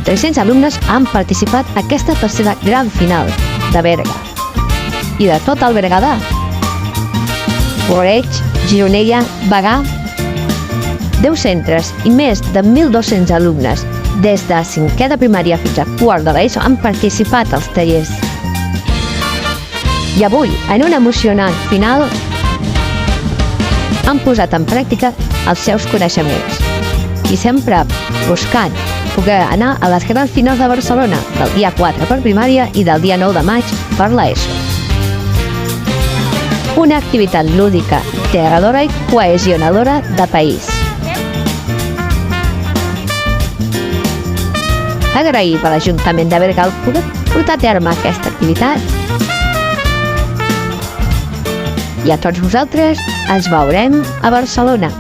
300 alumnes han participat en aquesta tercera gran final de Berga i de tot el Berguedà. Oreig, Gironella, Bagà, 10 centres i més de 1.200 alumnes des de 5è de primària fins a 4º de l'ESO han participat als tallers. I avui, en un emocionant final, han posat en pràctica els seus coneixements i sempre buscant poder anar a les grans finals de Barcelona del dia 4 per primària i del dia 9 de maig per l'ESO. Una activitat lúdica, integradora i cohesionadora de país. Agraïm a l'Ajuntament de Berga el poder portar a terme aquesta activitat. I a tots vosaltres ens veurem a Barcelona.